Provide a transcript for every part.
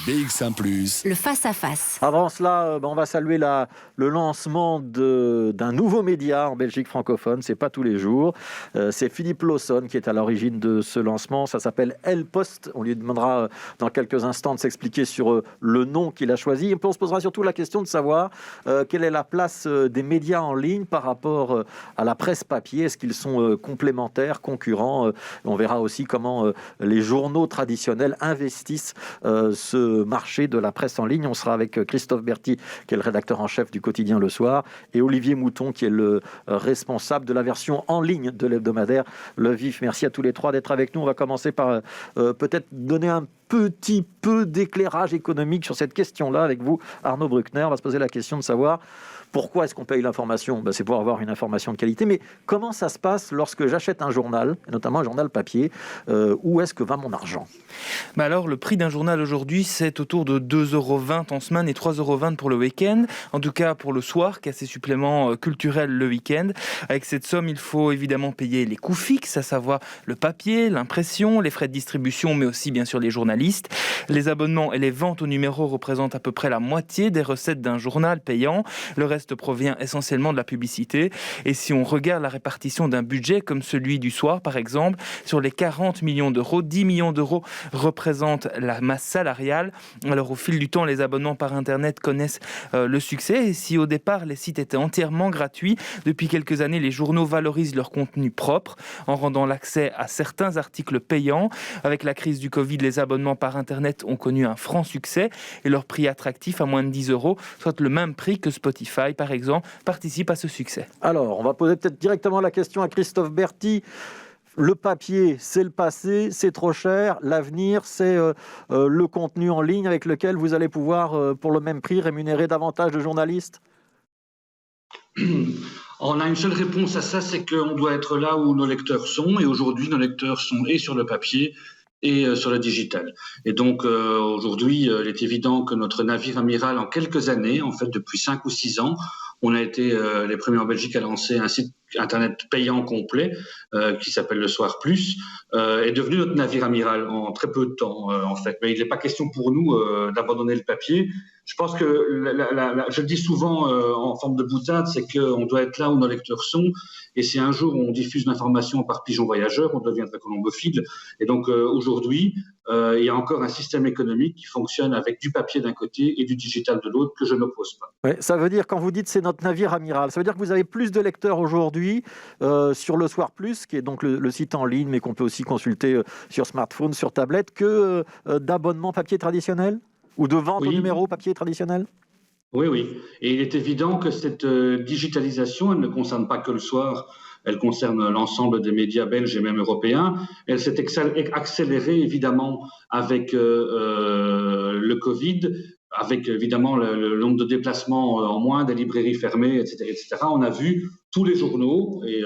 BX1+. Le face-à-face. Avant cela, on va saluer le lancement d'un nouveau média en Belgique francophone. C'est pas tous les jours. C'est Philippe Lawson qui est à l'origine de ce lancement. Ça s'appelle El Post. On lui demandera dans quelques instants de s'expliquer sur le nom qu'il a choisi. Et puis on se posera surtout la question de savoir quelle est la place des médias en ligne par rapport à la presse papier. Est-ce qu'ils sont complémentaires, concurrents? On verra aussi comment les journaux traditionnels investissent ce marché de la presse en ligne. On sera avec Christophe Berti, qui est le rédacteur en chef du quotidien Le Soir, et Olivier Mouton, qui est le responsable de la version en ligne de l'hebdomadaire Le Vif. Merci à tous les trois d'être avec nous. On va commencer par peut-être donner un petit peu d'éclairage économique sur cette question-là avec vous, Arnaud Bruckner. On va se poser la question de savoir pourquoi est-ce qu'on paye l'information? C'est pour avoir une information de qualité. Mais comment ça se passe lorsque j'achète un journal, notamment un journal papier? Où est-ce que va mon argent? Alors, le prix d'un journal aujourd'hui, c'est autour de 2,20 € en semaine et 3,20 € pour le week-end. En tout cas, pour le soir, qui a ses suppléments culturels le week-end. Avec cette somme, il faut évidemment payer les coûts fixes, à savoir le papier, l'impression, les frais de distribution, mais aussi bien sûr les journalistes. Les abonnements et les ventes au numéro représentent à peu près la moitié des recettes d'un journal payant. Le reste provient essentiellement de la publicité. Et si on regarde la répartition d'un budget comme celui du soir, par exemple, sur les 40 millions d'euros, 10 millions d'euros représentent la masse salariale. Alors, au fil du temps, les abonnements par Internet connaissent le succès. Et si au départ, les sites étaient entièrement gratuits, depuis quelques années, les journaux valorisent leur contenu propre en rendant l'accès à certains articles payants. Avec la crise du Covid, les abonnements par Internet ont connu un franc succès et leur prix attractif à moins de 10 €, soit le même prix que Spotify, par exemple, participe à ce succès. Alors, on va poser peut-être directement la question à Christophe Berti. Le papier, c'est le passé, c'est trop cher. L'avenir, c'est le contenu en ligne avec lequel vous allez pouvoir, pour le même prix, rémunérer davantage de journalistes? On a une seule réponse à ça, c'est qu'on doit être là où nos lecteurs sont. Et aujourd'hui, nos lecteurs sont et sur le papier et sur le digital. Et donc, aujourd'hui, il est évident que notre navire amiral, en quelques années, en fait, depuis 5 ou 6 ans, on a été les premiers en Belgique à lancer un site Internet payant complet qui s'appelle Le Soir Plus, est devenu notre navire amiral en très peu de temps, en fait. Mais il n'est pas question pour nous d'abandonner le papier. Je pense que, je le dis souvent en forme de boutade, c'est qu'on doit être là où nos lecteurs sont. Et si un jour on diffuse l'information par pigeon voyageur, on deviendra colombophile. Et donc aujourd'hui, il y a encore un système économique qui fonctionne avec du papier d'un côté et du digital de l'autre que je n'oppose pas. Ouais, ça veut dire, quand vous dites c'est notre navire amiral, ça veut dire que vous avez plus de lecteurs aujourd'hui sur Le Soir Plus, qui est donc le site en ligne, mais qu'on peut aussi consulter sur smartphone, sur tablette, que d'abonnements papier traditionnels ou de vente au numéro papier traditionnel? Oui, oui. Et il est évident que cette digitalisation, elle ne concerne pas que Le Soir, elle concerne l'ensemble des médias belges et même européens. Elle s'est accélérée évidemment avec le Covid, avec évidemment le nombre de déplacements en moins, des librairies fermées, etc., etc. On a vu tous les journaux, et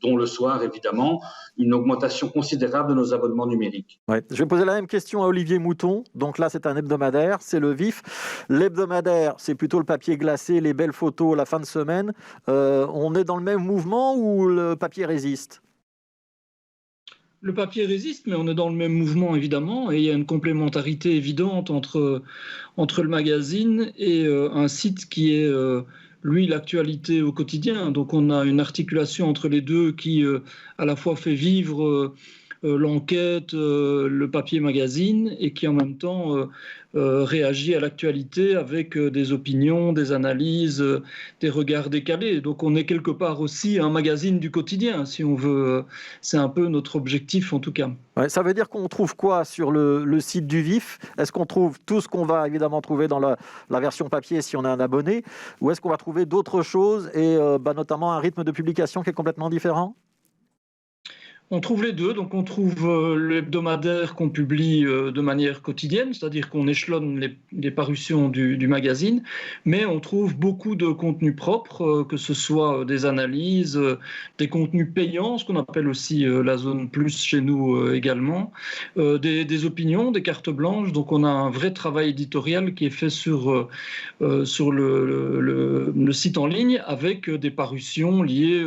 dont Le Soir évidemment, une augmentation considérable de nos abonnements numériques. Ouais. Je vais poser la même question à Olivier Mouton. Donc là, c'est un hebdomadaire, c'est Le Vif. L'hebdomadaire, c'est plutôt le papier glacé, les belles photos, la fin de semaine. On est dans le même mouvement ou le papier résiste? Le papier résiste, mais on est dans le même mouvement, évidemment, et il y a une complémentarité évidente entre le magazine et un site qui est, lui, l'actualité au quotidien. Donc on a une articulation entre les deux qui, à la fois fait vivre l'enquête, le papier magazine, et qui en même temps réagit à l'actualité avec des opinions, des analyses, des regards décalés. Donc on est quelque part aussi un magazine du quotidien, si on veut. C'est un peu notre objectif en tout cas. Ouais, ça veut dire qu'on trouve quoi sur le site du Vif? Est-ce qu'on trouve tout ce qu'on va évidemment trouver dans la version papier si on est un abonné, ou est-ce qu'on va trouver d'autres choses et notamment un rythme de publication qui est complètement différent? On trouve les deux, donc on trouve l'hebdomadaire qu'on publie de manière quotidienne, c'est-à-dire qu'on échelonne les parutions du magazine, mais on trouve beaucoup de contenus propres, que ce soit des analyses, des contenus payants, ce qu'on appelle aussi la zone plus chez nous également, des opinions, des cartes blanches. Donc on a un vrai travail éditorial qui est fait sur le site en ligne avec des parutions liées.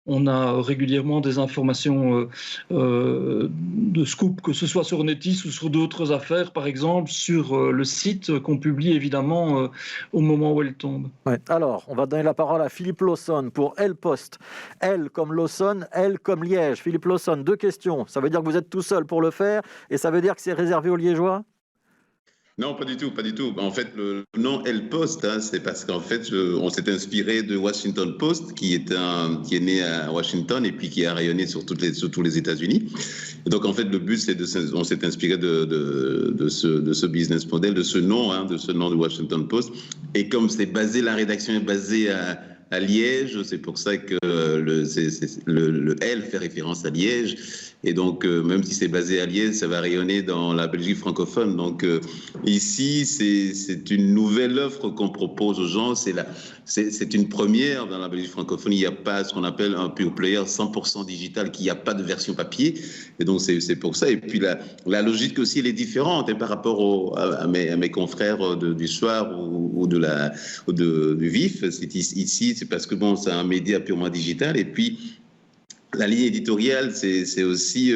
On a régulièrement des informations de scoop, que ce soit sur Netis ou sur d'autres affaires, par exemple, sur le site qu'on publie évidemment au moment où elles tombent. Ouais. Alors, on va donner la parole à Philippe Lawson pour Elle Post. L comme Lawson, L comme Liège. Philippe Lawson, 2 questions. Ça veut dire que vous êtes tout seul pour le faire et ça veut dire que c'est réservé aux Liégeois? Non, pas du tout, pas du tout. En fait, le nom El Post, hein, c'est parce qu'en fait, on s'est inspiré de Washington Post, qui est né à Washington et puis qui a rayonné sur tous les États-Unis. Et donc, en fait, le but, on s'est inspiré de ce business model, de ce nom, de Washington Post. Et comme la rédaction est basée à Liège, c'est pour ça que le L fait référence à Liège. Et donc, même si c'est basé à Liège, ça va rayonner dans la Belgique francophone. Donc, ici, c'est une nouvelle offre qu'on propose aux gens. C'est une première dans la Belgique francophone. Il n'y a pas ce qu'on appelle un pure player 100% digital, qui n'y a pas de version papier. Et donc, c'est pour ça. Et puis, la logique aussi, elle est différente par rapport à mes confrères du soir ou du vif. Ici, c'est parce que bon, c'est un média purement digital. Et puis, la ligne éditoriale, c'est aussi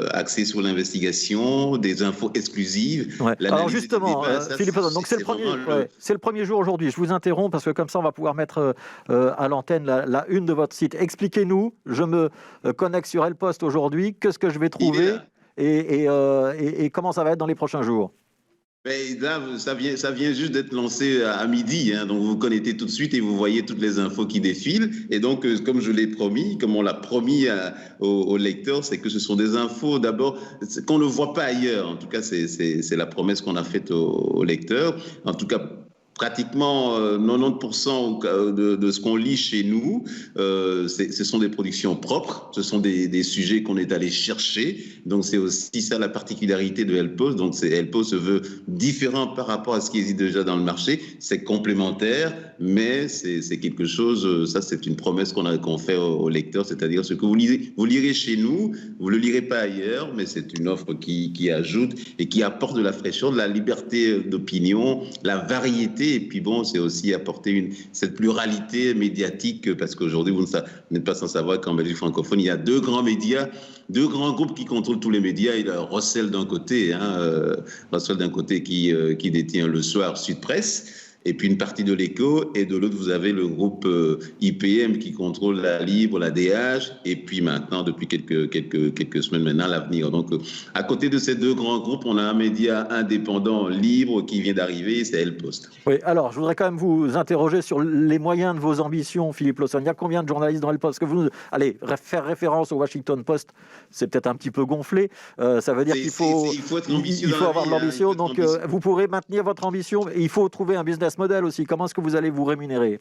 axé sur l'investigation, des infos exclusives. Ouais. Alors justement, Philippe, donc c'est le premier jour aujourd'hui. Je vous interromps parce que comme ça, on va pouvoir mettre à l'antenne la une de votre site. Expliquez-nous, je me connecte sur El Post aujourd'hui, qu'est-ce que je vais trouver et comment ça va être dans les prochains jours? Mais là, ça vient juste d'être lancé à midi, hein, donc vous vous connectez tout de suite et vous voyez toutes les infos qui défilent. Et donc, comme je l'ai promis, comme on l'a promis aux lecteurs, c'est que ce sont des infos d'abord qu'on ne voit pas ailleurs. En tout cas, c'est la promesse qu'on a faite aux lecteurs. En tout cas, pratiquement 90% de ce qu'on lit chez nous, ce sont des productions propres, ce sont des sujets qu'on est allé chercher. Donc c'est aussi ça la particularité de El Post. Donc El Post se veut différent par rapport à ce qui existe déjà dans le marché. C'est complémentaire, mais c'est quelque chose, ça c'est une promesse qu'on fait aux lecteurs, c'est-à-dire ce que vous lirez chez nous, vous ne le lirez pas ailleurs, mais c'est une offre qui ajoute et qui apporte de la fraîcheur, de la liberté d'opinion, la variété. Et puis bon, c'est aussi apporter cette pluralité médiatique, parce qu'aujourd'hui, vous n'êtes pas sans savoir qu'en Belgique francophone, il y a 2 grands médias, 2 grands groupes qui contrôlent tous les médias. Il y a Rossel d'un côté, qui détient Le Soir, Sud Presse, et puis une partie de l'Écho, et de l'autre, vous avez le groupe IPM qui contrôle la Libre, la DH, et puis maintenant, depuis quelques semaines maintenant, l'Avenir. Donc, à côté de ces 2 grands groupes, on a un média indépendant, libre, qui vient d'arriver, c'est El Post. Oui, alors, je voudrais quand même vous interroger sur les moyens de vos ambitions, Philippe Lawson. Il y a combien de journalistes dans El Post? Allez, faire référence au Washington Post, c'est peut-être un petit peu gonflé. Ça veut dire qu'il faut être ambitieux. Il faut avoir de l'ambition. Donc, vous pourrez maintenir votre ambition. Et il faut trouver un business modèle aussi. Comment est-ce que vous allez vous rémunérer?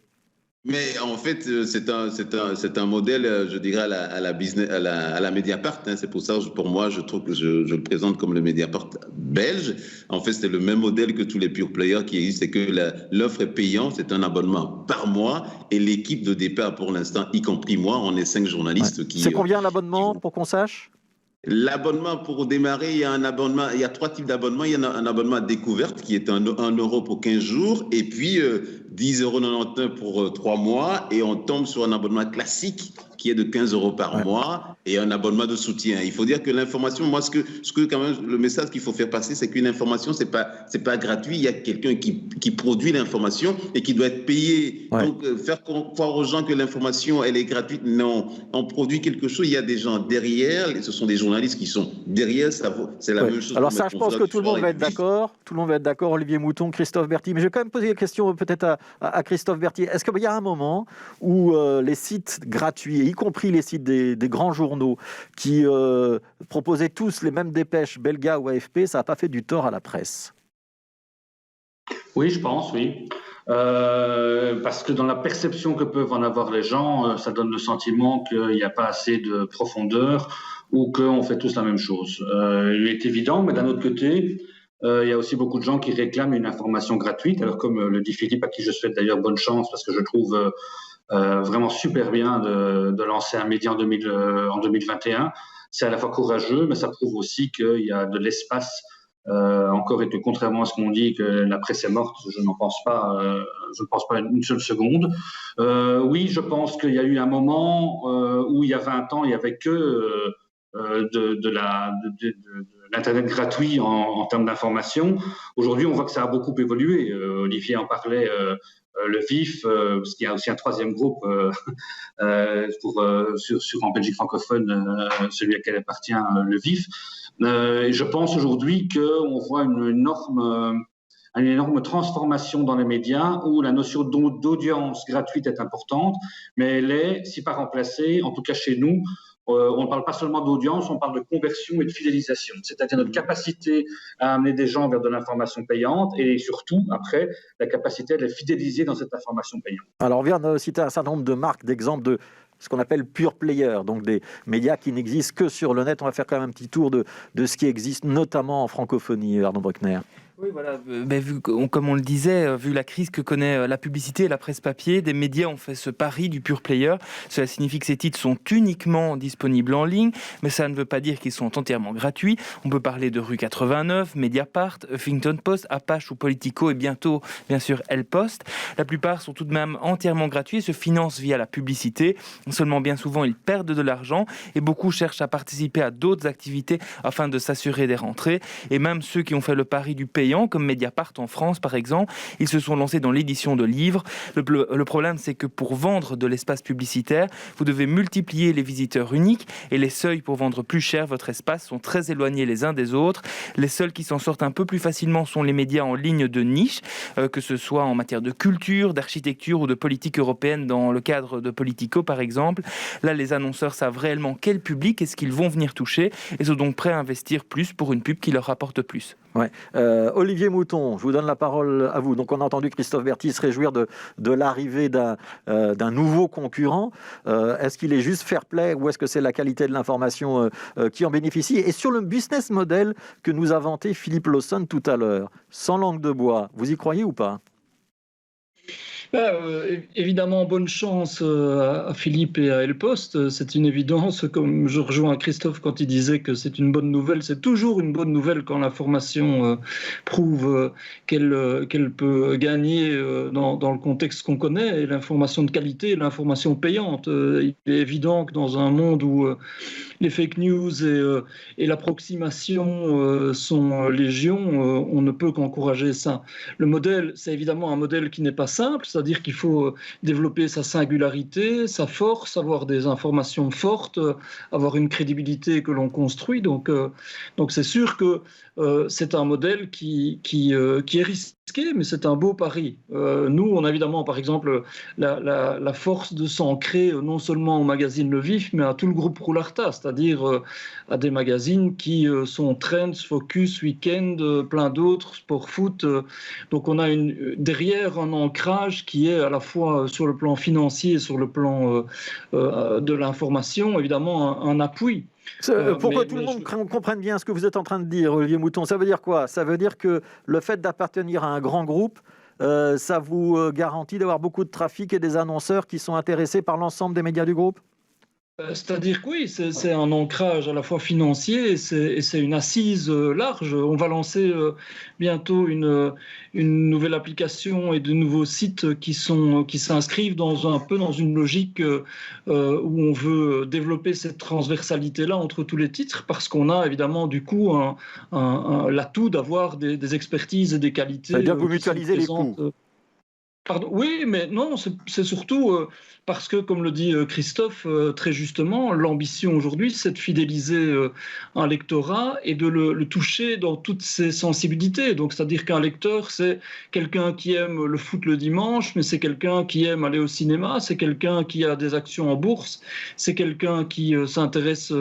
Mais en fait, c'est un modèle, je dirais, à la Mediapart. Hein. C'est pour ça, pour moi, je trouve que je le présente comme le Mediapart belge. En fait, c'est le même modèle que tous les pure players qui existent. C'est que l'offre est payante, c'est un abonnement par mois. Et l'équipe de départ, pour l'instant, y compris moi, on est 5 journalistes qui... C'est combien l'abonnement, pour qu'on sache? L'abonnement, pour démarrer, il y a 3 types d'abonnements. Il y a un abonnement à découverte qui est 1 euro pour 15 jours et puis 10,99 € pour 3 mois. Et on tombe sur un abonnement classique qui est de 15 € par mois et un abonnement de soutien. Il faut dire que l'information, moi, ce que quand même, le message qu'il faut faire passer, c'est qu'une information, c'est pas gratuit. Il y a quelqu'un qui produit l'information et qui doit être payé. Ouais. Donc, faire croire aux gens que l'information, elle est gratuite, non. On produit quelque chose, il y a des gens derrière, ce sont des journalistes qui sont derrière, c'est la même chose. Alors ça, je pense que tout le monde va être d'accord. Tout le monde va être d'accord, Olivier Mouton, Christophe Berti. Mais je vais quand même poser des questions peut-être à Christophe Berti. Est-ce qu'il y a un moment où les sites gratuits, y compris les sites des grands journaux qui proposaient tous les mêmes dépêches, Belga ou AFP, ça n'a pas fait du tort à la presse? Oui, je pense, oui. Parce que dans la perception que peuvent en avoir les gens, ça donne le sentiment qu'il n'y a pas assez de profondeur ou qu'on fait tous la même chose. Il est évident, mais d'un autre côté, il y a aussi beaucoup de gens qui réclament une information gratuite. Alors comme le dit Philippe, à qui je souhaite d'ailleurs bonne chance, parce que je trouve vraiment super bien de lancer un média en 2021. C'est à la fois courageux, mais ça prouve aussi qu'il y a de l'espace encore et que contrairement à ce qu'on dit que la presse est morte, je ne pense pas une seule seconde. Oui, je pense qu'il y a eu un moment où il y a 20 ans, il n'y avait que de l'Internet gratuit en termes d'information. Aujourd'hui, on voit que ça a beaucoup évolué. Olivier en parlait, le VIF, parce qu'il y a aussi un troisième groupe en Belgique francophone, celui à quel appartient le VIF. Et je pense aujourd'hui qu'on voit une énorme transformation dans les médias où la notion d'audience gratuite est importante, mais elle est, si pas remplacée, en tout cas chez nous, on ne parle pas seulement d'audience, on parle de conversion et de fidélisation, c'est-à-dire notre capacité à amener des gens vers de l'information payante et surtout, après, la capacité à les fidéliser dans cette information payante. Alors, on vient de citer un certain nombre de marques, d'exemples de ce qu'on appelle pure player, donc des médias qui n'existent que sur le net. On va faire quand même un petit tour de ce qui existe, notamment en francophonie, Arnaud Bruckner. Oui, voilà. Comme on le disait, vu la crise que connaît la publicité et la presse papier, des médias ont fait ce pari du pure player. Cela signifie que ces titres sont uniquement disponibles en ligne, mais ça ne veut pas dire qu'ils sont entièrement gratuits. On peut parler de Rue 89, Mediapart, Huffington Post, Apache ou Politico et bientôt, bien sûr, El Post. La plupart sont tout de même entièrement gratuits et se financent via la publicité. Seulement, bien souvent, ils perdent de l'argent et beaucoup cherchent à participer à d'autres activités afin de s'assurer des rentrées. Et même ceux qui ont fait le pari du payant, comme Mediapart en France par exemple, ils se sont lancés dans l'édition de livres. Le problème, c'est que pour vendre de l'espace publicitaire, vous devez multiplier les visiteurs uniques et les seuils pour vendre plus cher votre espace sont très éloignés les uns des autres. Les seuls qui s'en sortent un peu plus facilement sont les médias en ligne de niche, que ce soit en matière de culture, d'architecture ou de politique européenne dans le cadre de Politico par exemple. Là, les annonceurs savent réellement quel public est-ce qu'ils vont venir toucher et sont donc prêts à investir plus pour une pub qui leur rapporte plus. Ouais. Olivier Mouton, je vous donne la parole à vous. Donc, on a entendu Christophe Berti se réjouir de l'arrivée d'un nouveau concurrent. Est-ce qu'il est juste fair play ou est-ce que c'est la qualité de l'information qui en bénéficie? Et sur le business model que nous a vanté Philippe Lawson tout à l'heure, sans langue de bois, vous y croyez ou pas? Évidemment, bonne chance à Philippe et à El Post. C'est une évidence, comme je rejoins Christophe quand il disait que c'est une bonne nouvelle. C'est toujours une bonne nouvelle quand l'information prouve qu'elle peut gagner dans le contexte qu'on connaît, et l'information de qualité et l'information payante. Il est évident que dans un monde où les fake news et l'approximation sont légion, on ne peut qu'encourager ça. Le modèle, c'est évidemment un modèle qui n'est pas simple, c'est-à-dire qu'il faut développer sa singularité, sa force, avoir des informations fortes, avoir une crédibilité que l'on construit. Donc c'est sûr que c'est un modèle qui est risqué, mais c'est un beau pari. Nous, on a évidemment, par exemple, la force de s'ancrer non seulement au magazine Le Vif, mais à tout le groupe Roularta, c'est-à-dire à des magazines qui sont Trends, Focus, Weekend, plein d'autres, Sport Foot. Donc on a derrière un ancrage qui est à la fois sur le plan financier et sur le plan de l'information, évidemment un appui. Pour que tout le monde comprenne bien ce que vous êtes en train de dire, Olivier Mouton, ça veut dire quoi? Ça veut dire que le fait d'appartenir à un grand groupe, ça vous garantit d'avoir beaucoup de trafic et des annonceurs qui sont intéressés par l'ensemble des médias du groupe? C'est-à-dire que oui, c'est un ancrage à la fois financier et c'est une assise large. On va lancer bientôt une nouvelle application et de nouveaux sites qui s'inscrivent un peu dans une logique où on veut développer cette transversalité-là entre tous les titres, parce qu'on a évidemment du coup l'atout d'avoir des expertises et des qualités. Ça veut dire que vous mutualisez les coûts. Pardon, oui, mais non, c'est surtout parce que, comme le dit Christophe très justement, l'ambition aujourd'hui, c'est de fidéliser un lectorat et de le toucher dans toutes ses sensibilités. Donc, c'est-à-dire qu'un lecteur, c'est quelqu'un qui aime le foot le dimanche, mais c'est quelqu'un qui aime aller au cinéma, c'est quelqu'un qui a des actions en bourse, c'est quelqu'un qui s'intéresse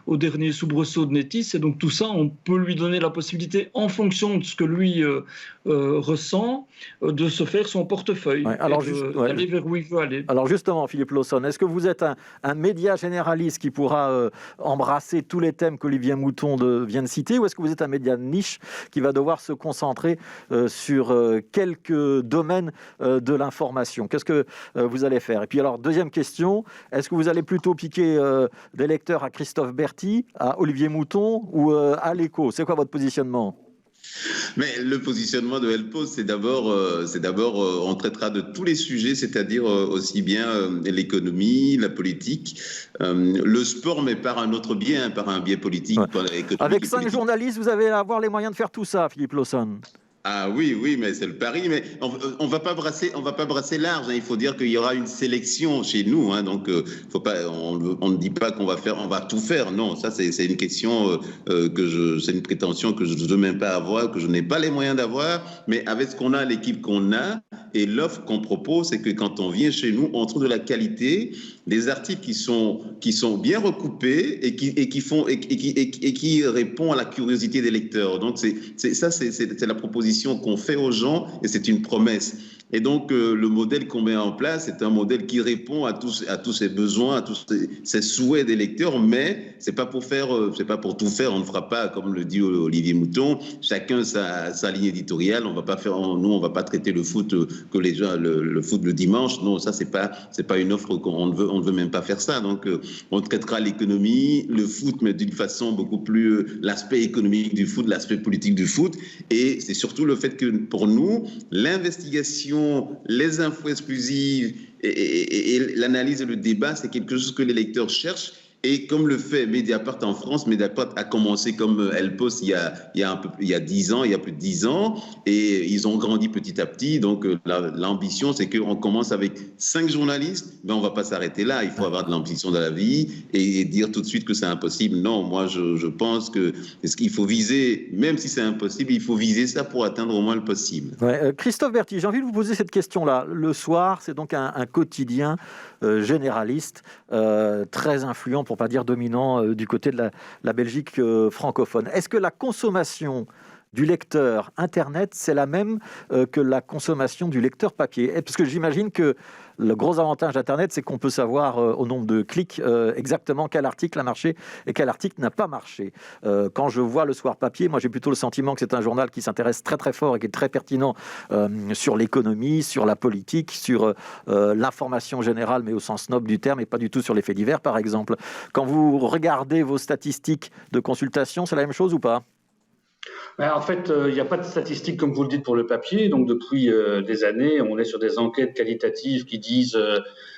aux derniers soubresauts de Netis. Et donc, tout ça, on peut lui donner la possibilité, en fonction de ce que lui ressent, de se faire son portefeuille, d'aller vers où il veut aller. Alors justement, Philippe Lawson, est-ce que vous êtes un média généraliste qui pourra embrasser tous les thèmes qu'Olivier Mouton vient de citer, ou est-ce que vous êtes un média de niche qui va devoir se concentrer sur quelques domaines de l'information? Qu'est-ce que vous allez faire? Et puis alors, deuxième question, est-ce que vous allez plutôt piquer des lecteurs à Christophe Berti, à Olivier Mouton ou à l'Écho? C'est quoi votre positionnement? Mais le positionnement de HelpPost, on traitera de tous les sujets, c'est-à-dire aussi bien l'économie, la politique, le sport, mais par un autre biais, par un biais politique, Ouais. économique Avec et 5 politique. journalistes, vous allez avoir les moyens de faire tout ça, Philippe Lawson. Ah oui, oui, mais c'est le pari. Mais on va pas brasser large, hein. Il faut dire qu'il y aura une sélection chez nous, hein. Donc, faut pas, on ne dit pas on va tout faire. Non, ça c'est une question c'est une prétention que je ne veux même pas avoir, que je n'ai pas les moyens d'avoir. Mais avec ce qu'on a, l'équipe qu'on a et l'offre qu'on propose, c'est que quand on vient chez nous, on trouve de la qualité, des articles qui sont bien recoupés et qui répondent à la curiosité des lecteurs. Donc c'est la proposition qu'on fait aux gens et c'est une promesse. Et donc, le modèle qu'on met en place, c'est un modèle qui répond à tous ces besoins, à tous ces souhaits des lecteurs, mais c'est pas pour tout faire. On ne fera pas, comme le dit Olivier Mouton, chacun sa ligne éditoriale. On va pas traiter le foot que les gens, le foot le dimanche. Non, ça, c'est pas une offre on ne veut même pas faire ça. Donc, on traitera l'économie, le foot, mais d'une façon beaucoup plus, l'aspect économique du foot, l'aspect politique du foot. Et c'est surtout le fait que, pour nous, l'investigation, les infos exclusives et l'analyse et le débat, c'est quelque chose que les lecteurs cherchent. Et comme le fait Mediapart en France, Mediapart a commencé comme HelpPost il y a 10 ans, il y a plus de 10 ans, et ils ont grandi petit à petit. Donc l'ambition, c'est qu'on commence avec 5 journalistes, mais on ne va pas s'arrêter là. Il faut avoir de l'ambition dans la vie et dire tout de suite que c'est impossible. Non, moi je pense qu'il faut viser, même si c'est impossible, il faut viser ça pour atteindre au moins le possible. Ouais, Christophe Berti, j'ai envie de vous poser cette question-là. Le soir, c'est donc un quotidien généraliste, très influent, pour ne pas dire dominant, du côté de la Belgique francophone. Est-ce que la consommation du lecteur Internet, c'est la même que la consommation du lecteur papier? Parce que j'imagine que le gros avantage d'Internet, c'est qu'on peut savoir au nombre de clics exactement quel article a marché et quel article n'a pas marché. Quand je vois le Soir Papier, moi j'ai plutôt le sentiment que c'est un journal qui s'intéresse très très fort et qui est très pertinent sur l'économie, sur la politique, sur l'information générale, mais au sens noble du terme, et pas du tout sur les faits divers, par exemple. Quand vous regardez vos statistiques de consultation, c'est la même chose ou pas? En fait, il n'y a pas de statistiques, comme vous le dites, pour le papier. Donc, depuis des années, on est sur des enquêtes qualitatives qui disent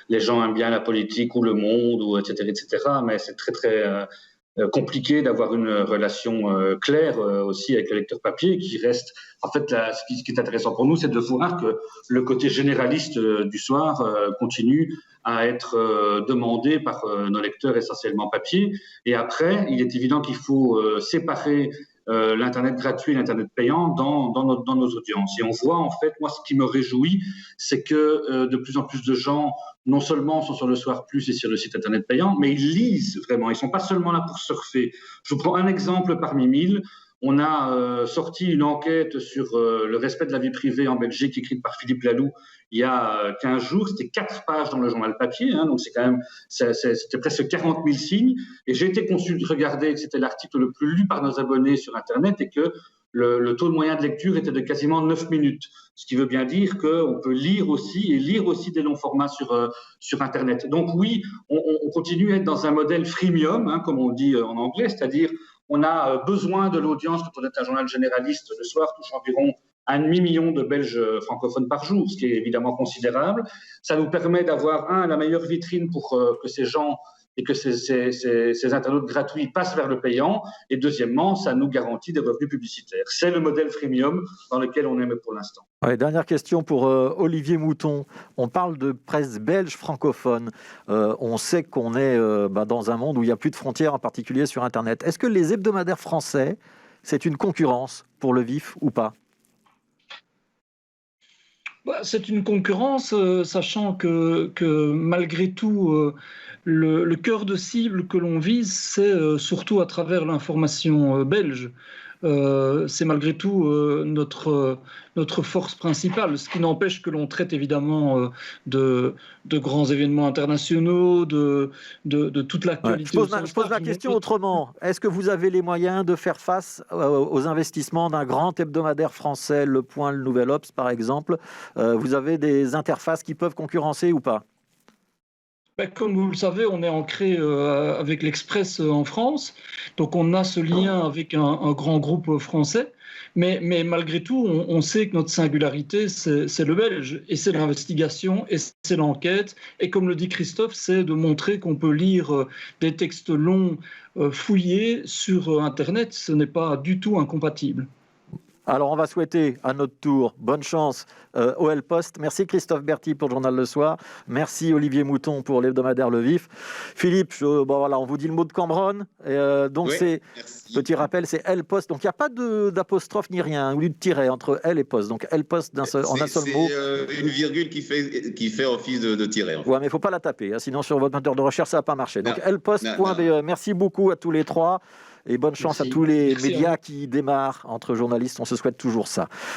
les gens aiment bien la politique ou le monde, ou etc., etc. Mais c'est très, très compliqué d'avoir une relation claire aussi avec le lecteur papier qui reste. En fait, ce qui est intéressant pour nous, c'est de voir que le côté généraliste du soir continue à être demandé par nos lecteurs essentiellement papier. Et après, il est évident qu'il faut séparer l'Internet gratuit et l'Internet payant dans nos audiences. Et on voit, en fait, moi, ce qui me réjouit, c'est que de plus en plus de gens, non seulement sont sur le Soir Plus et sur le site Internet payant, mais ils lisent vraiment. Ils ne sont pas seulement là pour surfer. Je vous prends un exemple parmi 1000. On a sorti une enquête sur le respect de la vie privée en Belgique, écrite par Philippe Laloux il y a 15 jours. C'était 4 pages dans le journal papier, hein, donc c'était presque 40 000 signes. Et j'ai été regarder que c'était l'article le plus lu par nos abonnés sur Internet et que le taux de moyen de lecture était de quasiment 9 minutes. Ce qui veut bien dire qu'on peut lire aussi des longs formats sur Internet. Donc oui, on continue à être dans un modèle freemium, hein, comme on dit en anglais, c'est-à-dire on a besoin de l'audience quand on est un journal généraliste. Le Soir touche environ 1,5 million de Belges francophones par jour, ce qui est évidemment considérable. Ça nous permet d'avoir, la meilleure vitrine pour que ces gens et que ces internautes gratuits passent vers le payant. Et deuxièmement, ça nous garantit des revenus publicitaires. C'est le modèle freemium dans lequel on est pour l'instant. Ouais, dernière question pour Olivier Mouton. On parle de presse belge francophone. On sait qu'on est dans un monde où il n'y a plus de frontières, en particulier sur Internet. Est-ce que les hebdomadaires français, c'est une concurrence pour le vif ou pas? C'est une concurrence, sachant que malgré tout, le cœur de cible que l'on vise, c'est surtout à travers l'information belge. C'est malgré tout notre force principale, ce qui n'empêche que l'on traite évidemment de grands événements internationaux, de toute l'actualité. Je pose la question autrement. Est-ce que vous avez les moyens de faire face aux investissements d'un grand hebdomadaire français, Le Point, Le Nouvel Obs par exemple? Vous avez des interfaces qui peuvent concurrencer ou pas? Comme vous le savez, on est ancré avec l'Express en France, donc on a ce lien avec un grand groupe français, mais malgré tout, on sait que notre singularité, c'est le belge, et c'est l'investigation, et c'est l'enquête, et comme le dit Christophe, c'est de montrer qu'on peut lire des textes longs, fouillés sur Internet, ce n'est pas du tout incompatible. Alors, on va souhaiter à notre tour bonne chance au El Post. Merci Christophe Berti pour le Journal Le Soir. Merci Olivier Mouton pour l'hebdomadaire Le Vif. Philippe, voilà, on vous dit le mot de Cambronne. Donc, merci. Petit rappel, c'est El Post. Donc, il n'y a pas d'apostrophe ni rien, ou de tiret entre El et Post. Donc, El Post en un seul mot. C'est une virgule qui fait office de tiret. En fait. Ouais, mais il ne faut pas la taper. Sinon, sur votre moteur de recherche, ça ne va pas marcher. Donc, elpost.be. Merci beaucoup à tous les trois. Et bonne chance à tous les médias qui démarrent entre journalistes. On se souhaite toujours ça.